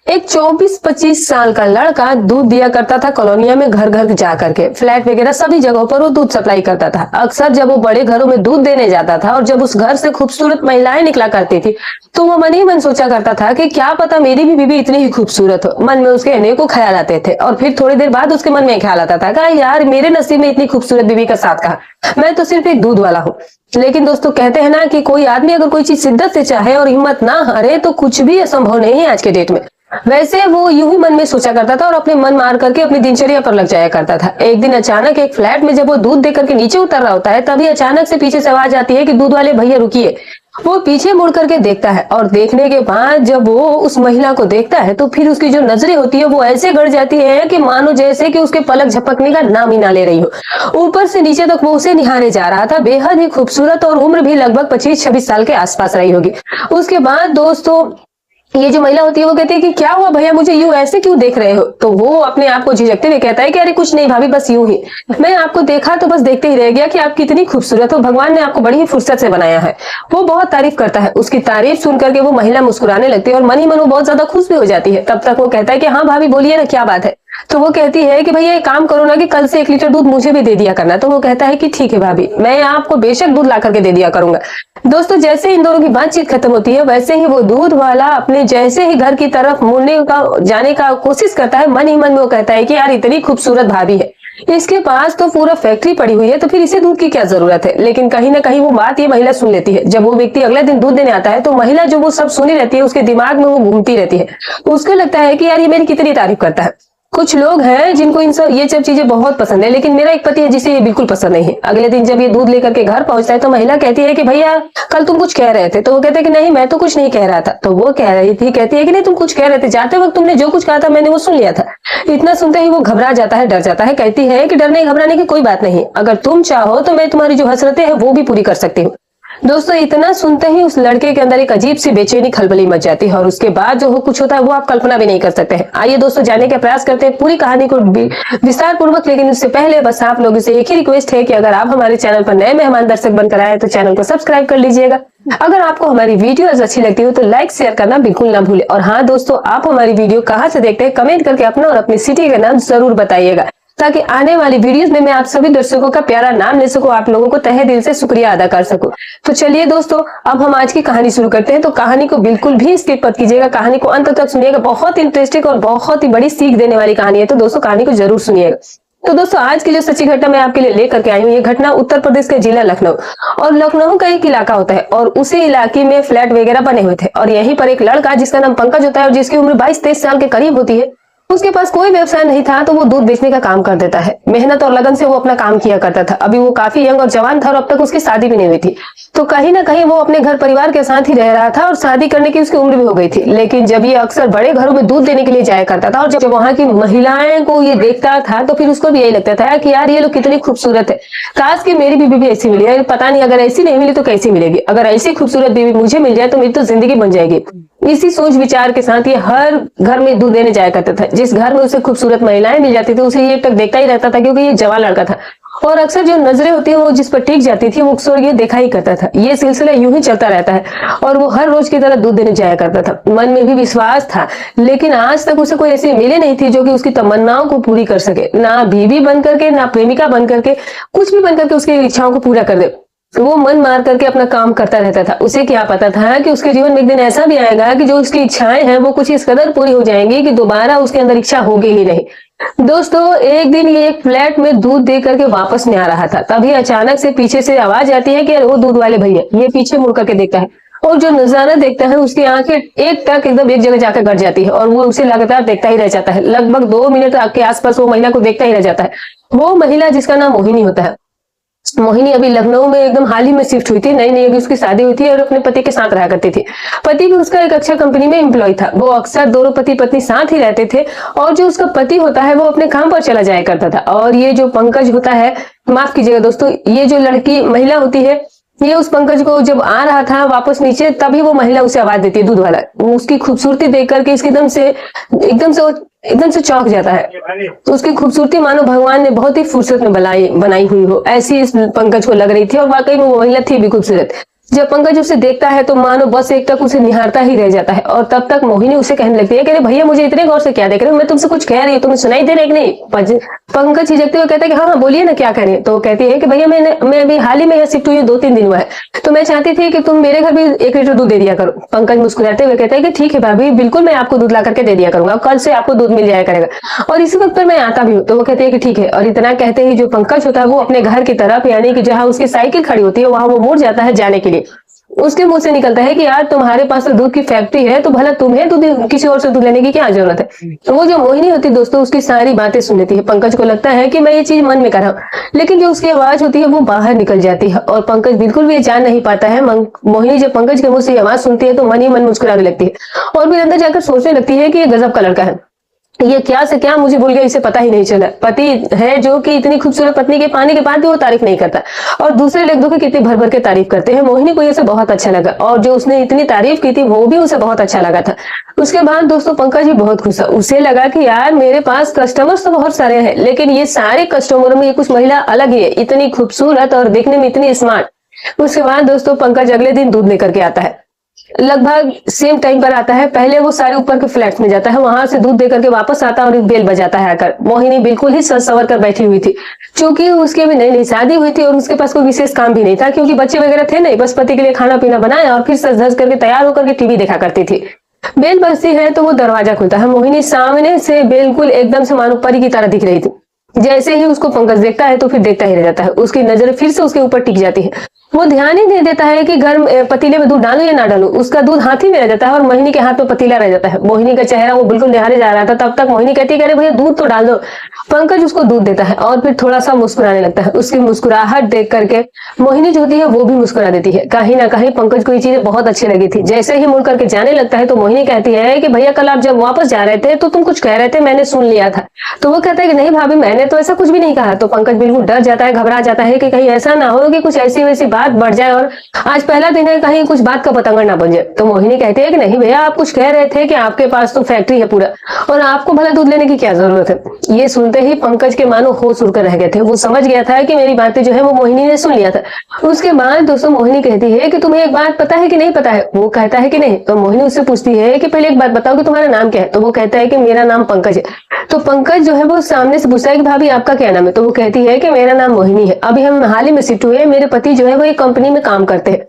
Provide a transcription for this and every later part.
एक 24-25 साल का लड़का दूध दिया करता था कॉलोनिया में, घर घर जा करके, फ्लैट वगैरह सभी जगहों पर वो दूध सप्लाई करता था। अक्सर जब वो बड़े घरों में दूध देने जाता था और जब उस घर से खूबसूरत महिलाएं निकला करती थी, तो वो मन ही मन सोचा करता था कि क्या पता मेरी भी बीवी इतनी ही खूबसूरत हो। मन में उसके अनेकों ख्याल आते थे और फिर थोड़ी देर बाद उसके मन में ख्याल आता था कि यार मेरे नसीब में इतनी खूबसूरत बीवी का साथ कहा, मैं तो सिर्फ एक दूध वाला हूँ। लेकिन दोस्तों कहते हैं ना कि कोई आदमी अगर कोई चीज शिद्दत से चाहे और हिम्मत ना हारे तो कुछ भी असंभव नहीं है आज के डेट में। वैसे वो यूं ही मन में सोचा करता था और अपने मन मार करके अपनी दिनचर्या पर लग जाया करता था। एक दिन अचानक एक फ्लैट में जब वो दूध देकर के नीचे उतर रहा होता है, तभी अचानक से पीछे से आवाज आती है कि दूध वाले भैया रुकिए। वो पीछे मुड़ करके देखता है और देखने के बाद जब वो उस महिला को देखता है तो फिर उसकी जो नजरें होती है वो ऐसे गड़ जाती है कि मानो जैसे कि उसके पलक झपकने का नाम ही ना ले रही हो। ऊपर से नीचे तक वो उसे निहारे जा रहा था, बेहद ही खूबसूरत, और उम्र भी लगभग 25-26 साल के आसपास रही होगी। उसके बाद दोस्तों ये जो महिला होती है वो कहती है कि क्या हुआ भैया, मुझे यूं ऐसे क्यों देख रहे हो? तो वो अपने आप को झिझकते हुए कहता है कि अरे कुछ नहीं भाभी, बस यूं ही, मैं आपको देखा तो बस देखते ही रह गया कि आप कितनी खूबसूरत हो, भगवान ने आपको बड़ी ही फुर्सत से बनाया है। वो बहुत तारीफ करता है। उसकी तारीफ सुन करके वो महिला मुस्कुराने लगती है और मन ही मन वो बहुत ज्यादा खुश भी हो जाती है। तब तक वो कहता है कि हाँ भाभी बोलिए ना, क्या बात है? तो वो कहती है कि भैया एक काम करो ना कि कल से 1 लीटर दूध मुझे भी दे दिया करना। तो वो कहता है कि ठीक है भाभी, मैं आपको बेशक दूध ला करके दे दिया करूंगा। दोस्तों जैसे इन दोनों की बातचीत खत्म होती है, वैसे ही वो दूध वाला अपने जैसे ही घर की तरफ मुड़ने का जाने का कोशिश करता है, मन ही मन में वो कहता है कि यार इतनी खूबसूरत भाभी है, इसके पास तो पूरा फैक्ट्री पड़ी हुई है, तो फिर इसे दूध की क्या जरूरत है। लेकिन कहीं ना कहीं वो बात ये महिला सुन लेती है। जब वो व्यक्ति अगले दिन दूध देने आता है तो महिला जो वो सब सुनी रहती है उसके दिमाग में वो घूमती रहती है। उसको लगता है कि यार ये मेरी कितनी तारीफ करता है। कुछ लोग हैं जिनको ये सब चीजें बहुत पसंद है, लेकिन मेरा एक पति है जिसे ये बिल्कुल पसंद नहीं है। अगले दिन जब ये दूध लेकर के घर पहुंचता है तो महिला कहती है कि भैया कल तुम कुछ कह रहे थे। तो वो कहते हैं कि नहीं मैं तो कुछ नहीं कह रहा था। तो वो कह रही थी, कहती है कि नहीं तुम कुछ कह रहे थे, जाते वक्त तुमने जो कुछ कहा था मैंने वो सुन लिया था। इतना सुनते ही वो घबरा जाता है, डर जाता है। कहती है कि डरने घबराने की कोई बात नहीं, अगर तुम चाहो तो मैं तुम्हारी जो हसरतें हैं वो भी पूरी कर सकती हूँ। दोस्तों इतना सुनते ही उस लड़के के अंदर एक अजीब सी बेचैनी खलबली मच जाती है और उसके बाद जो कुछ होता है वो आप कल्पना भी नहीं कर सकते हैं। आइए दोस्तों जानने का प्रयास करते हैं पूरी कहानी को विस्तार पूर्वक, लेकिन उससे पहले बस आप लोगों से एक ही रिक्वेस्ट है कि अगर आप हमारे चैनल पर नए मेहमान दर्शक बनकर आए तो चैनल को सब्सक्राइब कर लीजिएगा। अगर आपको हमारी वीडियोस अच्छी लगती हो तो लाइक शेयर करना बिल्कुल ना भूले। और हाँ दोस्तों, आप हमारी वीडियो कहाँ से देखते हैं कमेंट करके अपना और अपनी सिटी का नाम जरूर बताइएगा, ताकि आने वाली वीडियोस में मैं आप सभी दर्शकों का प्यारा नाम ले सकूं, आप लोगों को तहे दिल से शुक्रिया अदा कर सकूं। तो चलिए दोस्तों अब हम आज की कहानी शुरू करते हैं। तो कहानी को बिल्कुल भी स्किप मत कीजिएगा, कहानी को अंत तक सुनिएगा। बहुत इंटरेस्टिंग और बहुत ही बड़ी सीख देने वाली कहानी है, तो दोस्तों कहानी को जरूर सुनिएगा। तो दोस्तों आज की जो सच्ची घटना मैं आपके लिए लेकर के आई हूँ, ये घटना उत्तर प्रदेश के जिला लखनऊ, और लखनऊ का एक इलाका होता है और उसी इलाके में फ्लैट वगैरह बने हुए थे। और यहीं पर एक लड़का जिसका नाम पंकज होता है और जिसकी उम्र 22-23 साल के करीब होती है, उसके पास कोई व्यवसाय नहीं था तो वो दूध बेचने का काम कर देता है। मेहनत और लगन से वो अपना काम किया करता था। अभी वो काफी यंग और जवान था और अब तक उसकी शादी भी नहीं हुई थी, तो कहीं ना कहीं वो अपने घर परिवार के साथ ही रह रहा था और शादी करने की उसकी उम्र भी हो गई थी। लेकिन जब ये अक्सर बड़े घरों में दूध देने के लिए जाया करता था और जब वहां की महिलाएं को ये देखता था तो फिर उसको भी यही लगता था कि यार ये लोग कितनी खूबसूरत है, काश कि मेरी बीवी भी ऐसी मिली है। पता नहीं अगर ऐसी नहीं मिली तो कैसी मिलेगी, अगर ऐसी खूबसूरत बीवी मुझे मिल जाए तो मेरी तो जिंदगी बन जाएगी। इसी सोच विचार के साथ ये हर घर में दूध देने जाया करता था। जिस घर में उसे खूबसूरत महिलाएं मिल जाती थी उसे ये तक देखता ही रहता था, क्योंकि ये जवान लड़का था और अक्सर जो नजरें होती है वो जिस पर टिक जाती थी वो अक्सर ये देखा ही करता था। ये सिलसिला यूं ही चलता रहता है और वो हर रोज की तरह दूध देने जाया करता था। मन में भी विश्वास था, लेकिन आज तक उसे कोई ऐसी मिली नहीं थी जो कि उसकी तमन्नाओं को पूरी कर सके, ना बीवी बन करके, ना प्रेमिका बन करके, कुछ भी बन करके उसकी इच्छाओं को पूरा कर दे। वो मन मार करके अपना काम करता रहता था। उसे क्या पता था कि उसके जीवन में एक दिन ऐसा भी आएगा कि जो उसकी इच्छाएं हैं वो कुछ इस कदर पूरी हो जाएंगी कि दोबारा उसके अंदर इच्छा होगी ही नहीं। दोस्तों एक दिन ये एक फ्लैट में दूध दे करके वापस नहीं आ रहा था, तभी अचानक से पीछे से आवाज आती है कि वो दूध वाले भैया। ये पीछे मुड़ करके देखता है और जो नजारा देखता है उसकी आंखें एक टक एकदम एक जगह जाकर गड़ जाती है और वो उसे लगातार देखता ही रह जाता है। लगभग 2 मिनट के आसपास वो महिला को देखता ही रह जाता है। वो महिला जिसका नाम मोहिनी होता है। मोहिनी अभी लखनऊ में एकदम हाल ही में शिफ्ट हुई थी, नई नई अभी उसकी शादी हुई थी और अपने पति के साथ रहा करती थी। पति भी उसका एक अच्छा कंपनी में एम्प्लॉय था। वो अक्सर दोनों पति पत्नी साथ ही रहते थे और जो उसका पति होता है वो अपने काम पर चला जाया करता था। और ये जो पंकज होता है, माफ कीजिएगा दोस्तों, ये जो लड़की महिला होती है, ये उस पंकज को जब आ रहा था वापस नीचे, तभी वो महिला उसे आवाज देती है, दूध वाला। वो उसकी खूबसूरती देख करके एकदम से चौंक जाता है। तो उसकी खूबसूरती मानो भगवान ने बहुत ही फुर्सत में बनाई हुई हो, ऐसी इस पंकज को लग रही थी और वाकई में वो महिला थी भी खूबसूरत। जब पंकज उसे देखता है तो मानो बस एक टक उसे निहारता ही रह जाता है और तब तक मोहिनी उसे कहने लगती है कि अरे भैया मुझे इतने गौर से क्या देख रहे हो, मैं तुमसे कुछ कह रही हूँ, तुम्हें सुनाई दे रहा है कि नहीं। पंकज हिचकते हुए कहता है कि हाँ हाँ बोलिए ना, क्या कह रही है। तो कहती है कि भैया मैं अभी हाल ही में यहाँ शिफ्ट हुई हूँ, 2-3 दिन हुआ है, तो मैं चाहती थी कि तुम मेरे घर भी 1 लीटर दूध दे दिया करो। पंकज मुस्कुराते हुए कहता है कि ठीक है भाभी, बिल्कुल मैं आपको दूध ला करके दे दिया करूंगा, कल से आपको दूध मिल जाया करेगा और इसी वक्त पर मैं आता भी हूँ। तो वो कहती है कि ठीक है। और इतना कहते ही जो पंकज होता है वो अपने घर की तरफ, यानी कि जहाँ उसकी साइकिल खड़ी होती है वहां वो मुड़ जाता है जाने के लिए। उसके मुंह से निकलता है कि यार तुम्हारे पास तो दूध की फैक्ट्री है, तो भला तुम्हें दूध किसी और से दूध लेने की क्या जरूरत है। तो वो जो मोहिनी होती है दोस्तों, उसकी सारी बातें सुन लेती है। पंकज को लगता है कि मैं ये चीज मन में कर रहा हूँ, लेकिन जो उसकी आवाज होती है वो बाहर निकल जाती है और पंकज बिल्कुल भी ये जान नहीं पाता है। मोहिनी जब पंकज के मुंह से आवाज सुनती है तो मन ही मन मुस्कुराने लगती है और फिर अंदर जाकर सोचने लगती है कि ये गजब का लड़का है, ये क्या से क्या मुझे भूल गया, इसे पता ही नहीं चला। पति है जो कि इतनी खूबसूरत पत्नी के पाने के बाद भी वो तारीफ नहीं करता और दूसरे लोगों की कितनी भर भर के तारीफ करते हैं। मोहिनी को ये सब बहुत अच्छा लगा और जो उसने इतनी तारीफ की थी वो भी उसे बहुत अच्छा लगा था। उसके बाद दोस्तों पंकज भी बहुत खुश था। उसे लगा कि यार मेरे पास कस्टमर्स तो बहुत सारे हैं, लेकिन ये सारे कस्टमरों में ये कुछ महिला अलग ही है, इतनी खूबसूरत और दिखने में इतनी स्मार्ट। उसके बाद दोस्तों पंकज अगले दिन दूध लेकर के आता है, लगभग सेम टाइम पर आता है। पहले वो सारे ऊपर के फ्लैट में जाता है, वहां से दूध देकर के वापस आता है और एक बेल बजाता है आकर। मोहिनी बिल्कुल ही सज संवर कर बैठी हुई थी, क्योंकि उसकी अभी नई नई शादी हुई थी और उसके पास कोई विशेष काम भी नहीं था, क्योंकि बच्चे वगैरह थे नहीं, बस पति के लिए खाना पीना बनाया और फिर सज धज करके तैयार होकर के टीवी देखा करती थी। बेल बजती है तो वो दरवाजा खुलता है। मोहिनी सामने से बिल्कुल एकदम से मानो परी की तरह दिख रही थी। जैसे ही उसको पंकज देखता है तो फिर देखता ही रह जाता है, उसकी नजर फिर से उसके ऊपर टिक जाती है। वो ध्यान ही नहीं देता है कि गर्म पतीले में दूध डालूं या ना डालूं, उसका दूध हाथ ही में रह जाता है और मोहिनी के हाथ में पतीला रह जाता है। मोहिनी का चेहरा वो बिल्कुल निहारे जा रहा था, तब तक मोहिनी कहती है अरे भैया दूध तो डाल दो। पंकज उसको दूध देता है और फिर थोड़ा सा मुस्कुराने लगता है। उसकी मुस्कुराहट देख करके मोहिनी जो होती है वो भी मुस्कुरा देती है। कहीं ना कहीं पंकज को ये चीजें बहुत अच्छी लगी थी। जैसे ही मुड़ करके जाने लगता है तो मोहिनी कहती है कि भैया कल आप जब वापस जा रहे थे तो तुम कुछ कह रहे थे, मैंने सुन लिया था। तो वो कहता है कि नहीं भाभी, मैंने तो ऐसा कुछ भी नहीं कहा। तो पंकज बिल्कुल डर जाता है, घबरा जाता है कि कहीं ऐसा ना हो कि कुछ ऐसी वैसी बात बढ़ जाए और आज पहला दिन है, कहीं कुछ बात का पतंगा ना बन जाए। तो मोहिनी कहती है कि नहीं भैया, आप कुछ कह रहे थे कि आपके पास तो फैक्ट्री है पूरा और आपको भला दूध लेने की क्या जरूरत है। ये सुनते ही पंकज के मानो होश उड़कर रह गए थे। वो समझ गया था कि मेरी बातें जो है वो मोहिनी ने सुन लिया था। उसके बाद दोस्तों मोहिनी कहती है कि तुम्हें एक बात पता है कि नहीं पता है। वो कहता है कि नहीं। तो मोहिनी उससे पूछती है कि पहले एक बात बताओ कि तुम्हारा नाम क्या है। तो वो कहता है कि मेरा नाम पंकज है। तो पंकज जो है वो सामने से पूछता है कि भाभी आपका क्या नाम है। तो वो कहती है कि मेरा नाम मोहिनी है, अभी हम हाल ही में शिफ्ट हुए, मेरे पति जो है वो एक कंपनी में काम करते हैं।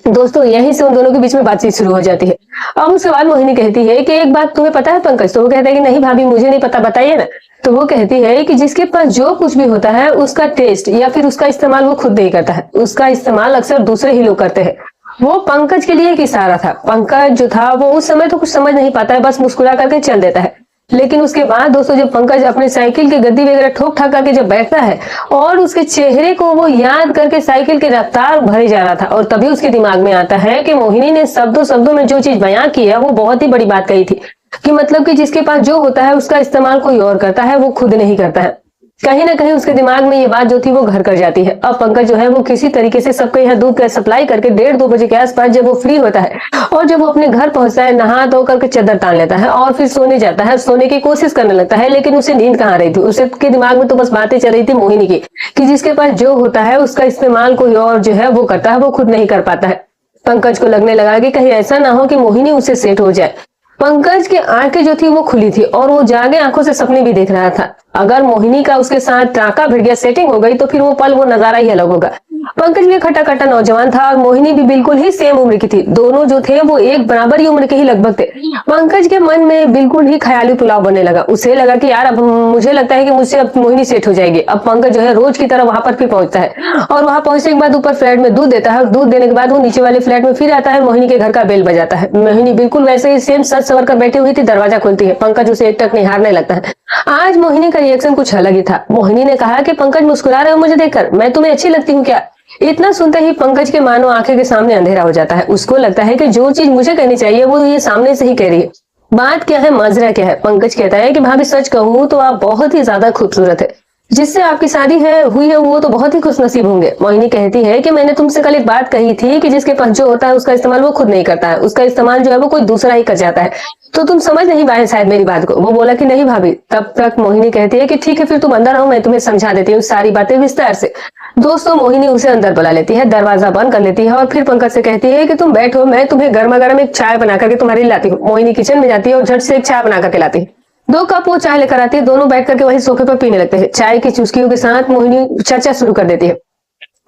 दोस्तों यहीं से उन दोनों के बीच में बातचीत शुरू हो जाती है। अब उसके बाद मोहिनी कहती है कि एक बात तुम्हें पता है पंकज। तो वो कहता है कि नहीं भाभी, मुझे नहीं पता, बताइए ना। तो वो कहती है कि जिसके पास जो कुछ भी होता है उसका टेस्ट या फिर उसका इस्तेमाल वो खुद नहीं करता है, उसका इस्तेमाल अक्सर दूसरे ही लोग करते हैं। वो पंकज के लिए एक इशारा था। पंकज जो था वो उस समय तो कुछ समझ नहीं पाता है, बस मुस्कुरा करके चल देता है। लेकिन उसके बाद दोस्तों जब पंकज अपने साइकिल की गद्दी वगैरह ठोक ठाक करके जब बैठता है और उसके चेहरे को वो याद करके साइकिल की रफ्तार भरे जा रहा था, और तभी उसके दिमाग में आता है कि मोहिनी ने शब्दों शब्दों में जो चीज बयां की है वो बहुत ही बड़ी बात कही थी, कि मतलब कि जिसके पास जो होता है उसका इस्तेमाल कोई और करता है, वो खुद नहीं करता है। कहीं ना कहीं उसके दिमाग में ये बात जो थी वो घर कर जाती है। अब पंकज जो है वो किसी तरीके से सबके यहाँ दूध का सप्लाई करके 1:30-2 बजे के आसपास जब वो फ्री होता है और जब वो अपने घर पहुंचता है, नहा धो करके चादर तान लेता है और फिर सोने जाता है, सोने की कोशिश करने लगता है। लेकिन उसे नींद कहाँ रही थी, उसके दिमाग में तो बस बातें चल रही थी मोहिनी की, कि जिसके पास जो होता है उसका इस्तेमाल कोई और जो है वो करता है, वो खुद नहीं कर पाता है। पंकज को लगने लगा कि कहीं ऐसा ना हो कि मोहिनी उससे सेट हो जाए। पंकज की आंखें जो थी वो खुली थी और वो जागे आंखों से सपने भी देख रहा था। अगर मोहिनी का उसके साथ टाका भिड़ गया, सेटिंग हो गई, तो फिर वो पल, वो नजारा ही अलग होगा। पंकज भी खट्टा खट्टा नौजवान था और मोहिनी भी बिल्कुल ही सेम उम्र की थी। दोनों जो थे वो एक बराबर ही उम्र के ही लगभग थे। पंकज के मन में बिल्कुल ही ख्याली पुलाव बनने लगा। उसे लगा कि यार अब मुझे लगता है कि मुझसे अब मोहिनी सेट हो जाएगी। अब पंकज जो है रोज की तरह वहां पर फिर पहुंचता है और वहां पहुंचने के बाद ऊपर फ्लैट में दूध देता है और दूध देने के बाद वो नीचे वाले फ्लैट में फिर आता है, मोहिनी के घर का बेल बजाता है। मोहिनी बिल्कुल वैसे ही सेम सज संवर कर बैठी हुई थी, दरवाजा खुलती है, पंकज उसे एक टक निहारने लगता है। आज मोहिनी का रिएक्शन कुछ अलग ही था। मोहिनी ने कहा कि पंकज मुस्कुरा रहे हो मुझे देखकर, मैं तुम्हें अच्छी लगती हूँ क्या। इतना सुनते ही पंकज के मानो आंखें के सामने अंधेरा हो जाता है। उसको लगता है कि जो चीज मुझे कहनी चाहिए वो ये सामने से ही कह रही है। बात क्या है, माजरा क्या है। पंकज कहता है कि भाभी सच कहूँ तो आप बहुत ही ज्यादा खूबसूरत है, जिससे आपकी शादी हुई है वो तो बहुत ही खुशनसीब होंगे। मोहिनी कहती है कि मैंने तुमसे कल एक बात कही थी कि जिसके पास जो होता है उसका इस्तेमाल वो खुद नहीं करता है, उसका इस्तेमाल जो है वो कोई दूसरा ही कर जाता है। तो तुम समझ नहीं पाए शायद मेरी बात को। वो बोला कि नहीं भाभी। तब तक मोहिनी कहती है कि ठीक है फिर तुम अंदर आओ, मैं तुम्हें समझा देती हूँ सारी बातें विस्तार से। दोस्तों मोहिनी उसे अंदर बुला लेती है, दरवाजा बंद कर लेती है और फिर पंकज से कहती है कि तुम बैठो, मैं तुम्हें गर्मा गर्म एक चाय बना करके तुम्हारे लिए लाती हूँ। मोहिनी किचन में जाती है और झट से एक चाय बना करके लाती है। 2 कप वो चाय लेकर आती है, दोनों बैठ करके वही सोफे पर पीने लगते हैं। चाय की चुस्कियों के साथ मोहिनी चर्चा शुरू कर देती है।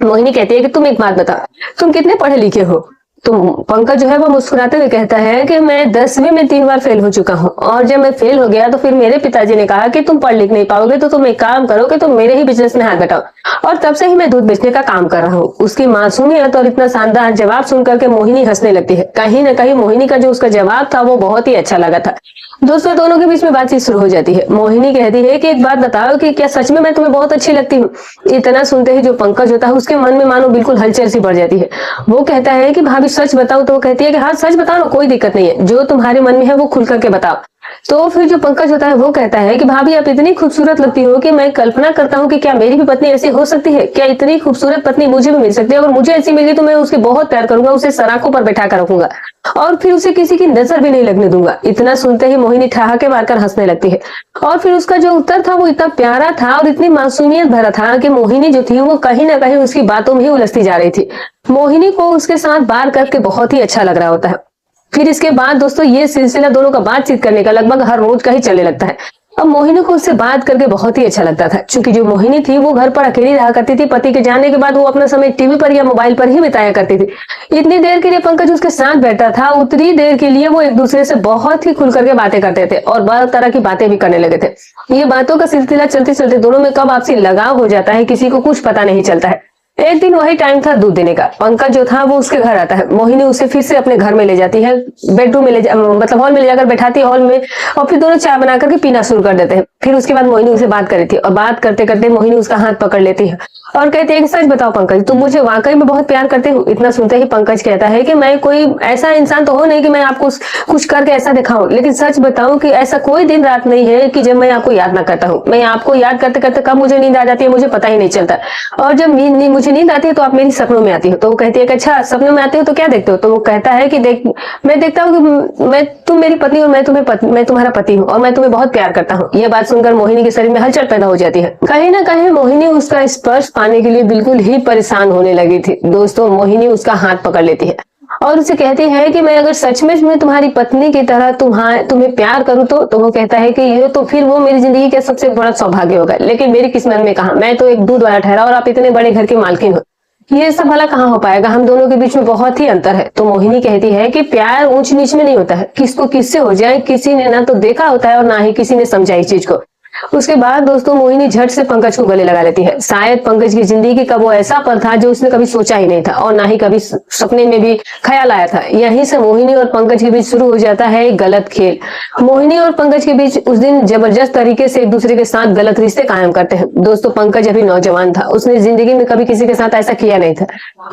मोहिनी कहती है कि तुम एक बात बताओ, तुम कितने पढ़े लिखे हो? तो पंकज जो है वो मुस्कुराते हुए कहता है कि मैं 10वीं में 3 बार फेल हो चुका हूँ, और जब मैं फेल हो गया तो फिर मेरे पिताजी ने कहा कि तुम पढ़ लिख नहीं पाओगे तो तुम एक काम करो कि तुम मेरे ही बिजनेस में हाथ बटाओ, और तब से ही मैं दूध बेचने का काम कर रहा हूँ। उसकी मासूमियत और इतना शानदार जवाब सुनकर के मोहिनी हंसने लगती है। कहीं ना कहीं मोहिनी का जो उसका जवाब था वो बहुत ही अच्छा लगा था। दोस्तों दोनों के बीच में बातचीत शुरू हो जाती है। मोहिनी कहती है कि एक बात बताओ कि क्या सच में मैं तुम्हें बहुत अच्छी लगती हूँ? इतना सुनते ही जो पंकज होता है उसके मन में मानो बिल्कुल हलचल सी बढ़ जाती है। वो कहता है कि भाभी सच बताओ, तो वो कहती है कि हाँ सच बताओ ना, कोई दिक्कत नहीं है, जो तुम्हारे मन में है वो खुल करके बताओ। तो फिर जो पंकज होता है वो कहता है कि भाभी आप इतनी खूबसूरत लगती हो कि मैं कल्पना करता हूँ कि क्या मेरी भी पत्नी ऐसी हो सकती है, क्या इतनी खूबसूरत पत्नी मुझे भी मिल सकती है, और मुझे ऐसी मिली तो मैं उसके बहुत प्यार करूंगा, उसे सराखों पर बैठा कर रखूंगा और फिर उसे किसी की नजर भी नहीं लगने दूंगा। इतना सुनते ही मोहिनी ठहाके मारकर हंसने लगती है, और फिर उसका जो उत्तर था वो इतना प्यारा था और इतनी मासूमियत भरा था कि मोहिनी जो थी वो कहीं ना कहीं उसकी बातों में ही उलझती जा रही थी। मोहिनी को उसके साथ बात करके बहुत ही अच्छा लग रहा होता है। फिर इसके बाद दोस्तों ये सिलसिला दोनों का बातचीत करने का लगभग हर रोज का ही चलने लगता है। अब मोहिनी को उससे बात करके बहुत ही अच्छा लगता था, क्योंकि जो मोहिनी थी वो घर पर अकेली रहा करती थी। पति के जाने के बाद वो अपना समय टीवी पर या मोबाइल पर ही बिताया करती थी। इतनी देर के लिए पंकज उसके साथ बैठा था, उतनी देर के लिए वो एक दूसरे से बहुत ही खुल करके बातें करते थे और बहुत तरह की बातें भी करने लगे थे। ये बातों का सिलसिला चलते चलते दोनों में कब आपसी लगाव हो जाता है किसी को कुछ पता नहीं चलता है। एक दिन वही टाइम था दूध देने का। पंकज जो था वो उसके घर आता है। मोहिनी उसे फिर से अपने घर में ले जाती है, बेडरूम में मतलब हॉल में ले जाकर बैठाती है हॉल में, और फिर दोनों चाय बना करके पीना शुरू कर देते हैं। फिर उसके बाद मोहिनी उसे बात करी थी और बात करते करते मोहिनी उसका हाथ पकड़ लेती है और कहती है कि सच बताओ पंकज, तुम मुझे वाकई में बहुत प्यार करते हो? इतना सुनते ही पंकज कहता है कि मैं कोई ऐसा इंसान तो हो नहीं कि मैं आपको कुछ करके ऐसा दिखाऊं, लेकिन सच बताऊं कि ऐसा कोई दिन रात नहीं है कि जब मैं आपको याद ना करता हूँ। मैं आपको याद करते करते कब मुझे नींद आ जाती है मुझे पता ही नहीं चलता, और जब मुझे नींद आती है तो आप मेरी सपनों में आती हो। तो वो कहती है कि अच्छा सपनों में आते हो तो क्या देखते हो? तो वो कहता है कि मैं देखता हूँ कि तुम मेरी पत्नी और मैं तुम्हारा पति हूँ और मैं तुम्हें बहुत प्यार करता हूँ। यह बात सुनकर मोहिनी के शरीर में हलचल पैदा हो जाती है। कहीं ना कहीं मोहिनी उसका स्पर्श पाने के लिए बिल्कुल ही परेशान होने लगी थी। दोस्तों मोहिनी उसका हाथ पकड़ लेती है और उसे कहती है कि मैं अगर सच में मैं तुम्हारी पत्नी की तरह तुम्हें प्यार करूं तो वो कहता है कि ये तो फिर वो मेरी जिंदगी का सबसे बड़ा सौभाग्य होगा, लेकिन मेरी किस्मत में कहा, मैं तो एक दूध वाला ठहरा और आप इतने बड़े घर की मालकिन हो, ये सब भला कहाँ हो पाएगा? हम दोनों के बीच में बहुत ही अंतर है। तो मोहिनी कहती है कि प्यार ऊंच नीच में नहीं होता है, किसको किससे हो जाए किसी ने ना तो देखा होता है और ना ही किसी ने समझा इस चीज को। उसके बाद दोस्तों मोहिनी झट से पंकज को गले लगा लेती है। शायद पंकज की जिंदगी का वो ऐसा पल था जो उसने कभी सोचा ही नहीं था और ना ही कभी सपने में भी ख्याल आया था। यहीं से मोहिनी और पंकज के बीच शुरू हो जाता है एक गलत खेल। मोहिनी और पंकज के बीच उस दिन जबरदस्त तरीके से एक दूसरे के साथ गलत रिश्ते कायम करते हैं। दोस्तों पंकज अभी नौजवान था, उसने जिंदगी में कभी किसी के साथ ऐसा किया नहीं था।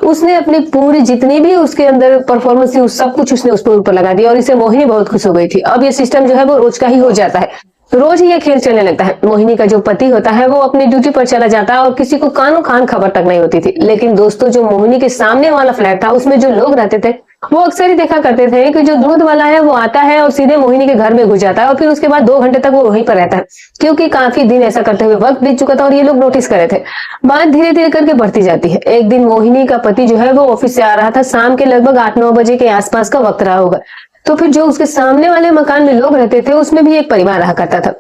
उसने अपनी पूरी जितनी भी उसके अंदर परफॉर्मेंस थी सब कुछ उसने उसके ऊपर लगा दिया और इससे मोहिनी बहुत खुश हो गई थी। अब ये सिस्टम जो है वो रोज का ही हो जाता है, रोज ही ये खेल चलने लगता है। मोहिनी का जो पति होता है वो अपनी ड्यूटी पर चला जाता है और किसी को कानो कान खबर तक नहीं होती थी। लेकिन दोस्तों जो मोहिनी के सामने वाला फ्लैट था उसमें जो लोग रहते थे वो अक्सर ही देखा करते थे कि जो दूध वाला है वो आता है और सीधे मोहिनी के घर में घुस जाता है और फिर उसके बाद 2 घंटे तक वो वहीं पर रहता है, क्योंकि काफी दिन ऐसा करते हुए वक्त बीत चुका था और ये लोग नोटिस करे थे। बात धीरे धीरे करके बढ़ती जाती है। एक दिन मोहिनी का पति जो है वो ऑफिस से आ रहा था, शाम के लगभग 8-9 बजे के आसपास का वक्त रहा होगा। तो फिर जो उसके सामने वाले मकान में लोग रहते थे उसमें भी एक परिवार रहा करता था।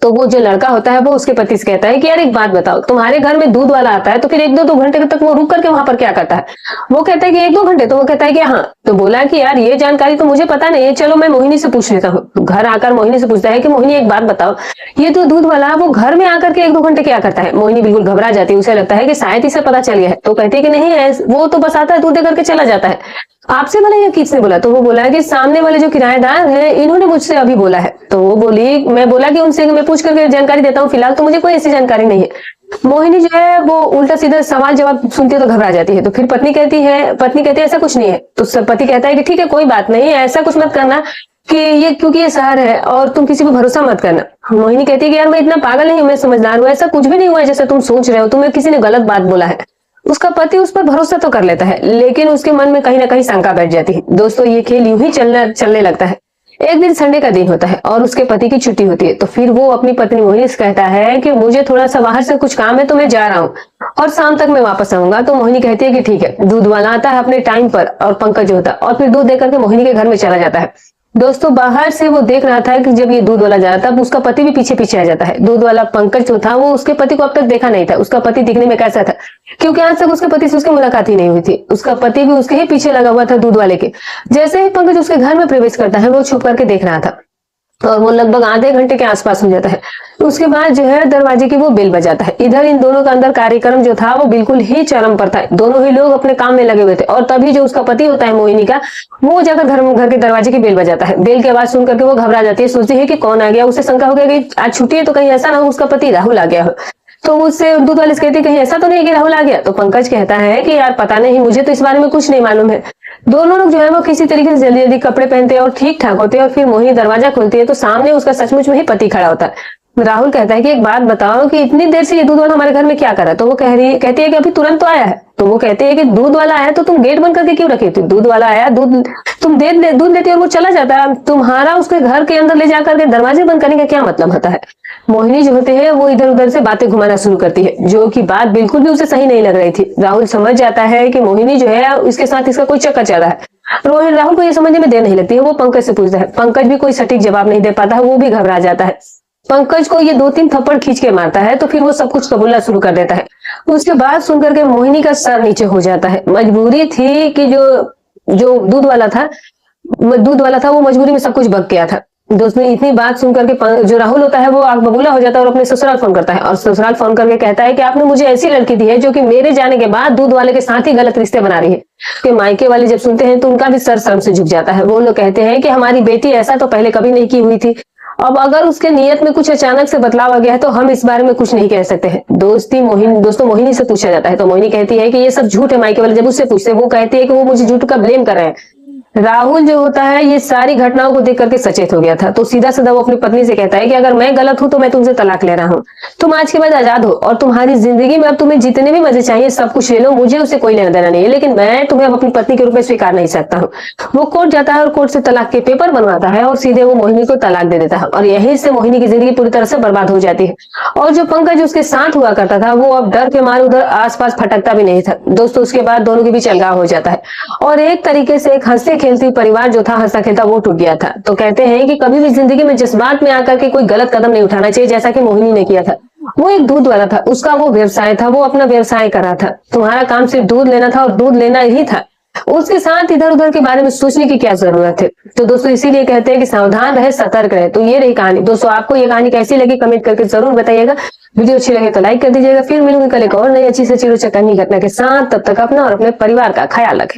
तो वो जो लड़का होता है वो उसके पति से कहता है कि यार एक बात बताओ, तुम्हारे घर में दूध वाला आता है तो फिर 1-2 घंटे तक वो रुक करके वहां पर क्या करता है? वो कहता है कि 1-2 घंटे। तो वो कहता है कि हाँ। तो बोला कि यार ये जानकारी तो मुझे पता नहीं है, चलो मैं मोहिनी से पूछ लेता हूँ। घर आकर मोहिनी से पूछता है कि मोहिनी एक बात बताओ, ये तो दूध वाला वो घर में आकर के 1-2 घंटे क्या करता है? मोहिनी बिल्कुल घबरा जाती है, उसे लगता है कि शायद इसे पता चल गया है। तो कहती है कि नहीं, वो तो बस आता है दूध दे करके चला जाता है। आपसे बोला या किसने बोला? तो वो बोला कि सामने वाले जो किराएदार हैं इन्होंने मुझसे अभी बोला है। तो वो बोली, मैं बोला कि उनसे मैं पूछ करके जानकारी देता हूँ, फिलहाल तो मुझे कोई ऐसी जानकारी नहीं है। मोहिनी जो है वो उल्टा सीधा सवाल जवाब सुनती है तो घबरा जाती है। तो फिर पत्नी कहती है ऐसा कुछ नहीं है। तो पति कहता है कि ठीक है कोई बात नहीं, ऐसा कुछ मत करना कि ये क्योंकि ये शहर है और तुम किसी को भरोसा मत करना। मोहिनी कहती है कि यार मैं इतना पागल नहीं हूँ, मैं समझदार हूँ, ऐसा कुछ भी नहीं हुआ है जैसा तुम सोच रहे हो, तुम्हें किसी ने गलत बात बोला है। उसका पति उस पर भरोसा तो कर लेता है लेकिन उसके मन में कहीं ना कहीं शंका बैठ जाती है। दोस्तों ये खेल यूं ही चलने लगता है। एक दिन संडे का दिन होता है और उसके पति की छुट्टी होती है, तो फिर वो अपनी पत्नी मोहिनी से कहता है कि मुझे थोड़ा सा बाहर से कुछ काम है तो मैं जा रहा हूँ और शाम तक मैं वापस आऊंगा। तो मोहिनी कहती है कि ठीक है। दूध वाला आता है अपने टाइम पर और पंकज होता है और फिर दूध देकर के मोहिनी के घर में चला जाता है। दोस्तों बाहर से वो देख रहा था कि जब ये दूध वाला जा रहा था, उसका पति भी पीछे पीछे आ जाता है। दूध वाला पंकज जो था वो उसके पति को अब तक देखा नहीं था। उसका पति दिखने में कैसा था, क्योंकि आज तक उसके पति से उसकी मुलाकात ही नहीं हुई थी। उसका पति भी उसके ही पीछे लगा हुआ था दूध वाले के। जैसे ही पंकज उसके घर में प्रवेश करता है, वो छुप करके देख रहा था और वो लगभग आधे घंटे के आसपास हो जाता है। उसके बाद जो है दरवाजे की वो बेल बजाता है। इधर इन दोनों का अंदर कार्यक्रम जो था वो बिल्कुल ही चरम पर था। दोनों ही लोग अपने काम में लगे हुए थे और तभी जो उसका पति होता है मोहिनी का, वो जाकर घर के दरवाजे की बेल बजाता है। बेल की आवाज सुन करके वो घबरा जाती है, सोचती है कि कौन आ गया। उसे शंका हो गया कि आज छुट्टी है तो कहीं ऐसा ना हो उसका पति राहुल आ गया हो। तो उससे दूध वाले से कहती है कहीं ऐसा तो नहीं कि राहुल आ गया। तो पंकज कहता है कि यार पता नहीं, मुझे तो इस बारे में कुछ नहीं मालूम है। दोनों लोग जो है वो किसी तरीके से जल्दी जल्दी कपड़े पहनते हैं और ठीक ठाक होते हैं और फिर मोहिनी दरवाजा खोलती है तो सामने उसका सचमुच में ही पति खड़ा होता है। राहुल कहता है कि एक बात बताओ कि इतनी देर से ये दूध वाला हमारे घर में क्या कर रहा है। तो वो कहती है कि अभी तुरंत तो आया है। तो वो कहते हैं कि दूध वाला आया तो तुम गेट बंद करके क्यों रखे थे। दूध वाला आया, दूध तुम दूध देती और वो चला जाता है। तुम्हारा उसके घर के अंदर ले जाकर के दरवाजे बंद करने का क्या मतलब होता है। मोहिनी जो होते हैं वो इधर उधर से बातें घुमाना शुरू करती है, जो कि बात बिल्कुल भी उसे सही नहीं लग रही थी। राहुल समझ जाता है कि मोहिनी जो है इसके साथ इसका कोई चक्कर चल रहा है। राहुल को ये समझने में देर नहीं लगती है। वो पंकज से पूछता है। पंकज भी कोई सटीक जवाब नहीं दे पाता है, वो भी घबरा जाता है। पंकज को ये 2-3 थप्पड़ खींच के मारता है तो फिर वो सब कुछ कबूलना शुरू कर देता है। उसके बाद सुनकर के मोहिनी का सर नीचे हो जाता है। मजबूरी थी कि जो दूध वाला था वो मजबूरी में सब कुछ बक गया था। दोस्तों इतनी बात सुनकर के जो राहुल होता है वो आग बबूला हो जाता है और अपने ससुराल फोन करता है और ससुराल फोन करके कहता है कि आपने मुझे ऐसी लड़की दी है जो कि मेरे जाने के बाद दूध वाले के साथ ही गलत रिश्ते बना रही है। कि मायके वाले जब सुनते हैं तो उनका भी सर शर्म से झुक जाता है। वो लोग कहते हैं कि हमारी बेटी ऐसा तो पहले कभी नहीं की हुई थी, अब अगर उसके नियत में कुछ अचानक से बदलाव आ गया है तो हम इस बारे में कुछ नहीं कह सकते हैं। दोस्तों मोहिनी से पूछा जाता है तो मोहिनी कहती है कि ये सब झूठ है। मायके वाले जब उससे पूछते हैं वो कहती है कि वो मुझे झूठ का ब्लेम कर रहे हैं। राहुल जो होता है ये सारी घटनाओं को देख करके सचेत हो गया था, तो सीधा सीधा वो अपनी पत्नी से कहता है कि अगर मैं गलत हूं तो मैं तुमसे तलाक ले रहा हूं। तुम आज के बाद आजाद हो और तुम्हारी जिंदगी में अब तुम्हें जितने भी मजे चाहिए सब कुछ ले लो, मुझे उसे कोई लेना देना नहीं है, लेकिन मैं तुम्हें अब अपनी पत्नी के रूप में स्वीकार नहीं सकता हूँ। वो कोर्ट जाता है और कोर्ट से तलाक के पेपर बनवाता है और सीधे वो मोहिनी को तलाक दे देता है और यहीं से मोहिनी की जिंदगी पूरी तरह से बर्बाद हो जाती है। और जो पंकज उसके साथ हुआ करता था वो अब डर के मारे उधर आसपास फटकता भी नहीं था। दोस्तों उसके बाद दोनों के बीच अलगाव हो जाता है और एक तरीके से एक हंसते खेलती परिवार जो था हंसता खेलता वो टूट गया था। तो कहते हैं कि कभी भी जिंदगी में जज्बात में आकर के कोई गलत कदम नहीं उठाना चाहिए, जैसा कि मोहिनी ने किया था। वो एक दूध वाला था, उसका वो व्यवसाय था, वो अपना व्यवसाय कर रहा था। तुम्हारा काम सिर्फ दूध लेना था और दूध लेना ही था, उसके साथ इधर उधर के बारे में सोचने की क्या जरूरत है। तो दोस्तों इसीलिए कहते हैं कि सावधान रहे, सतर्क रहे। तो ये रही कहानी। दोस्तों आपको ये कहानी कैसी लगी कमेंट करके जरूर बताइएगा। वीडियो अच्छी लगे तो लाइक कर दीजिएगा। फिर मिलूंगी कल एक और नई अच्छी से रोचक घटना के साथ। तब तक अपना और अपने परिवार का ख्याल रखें।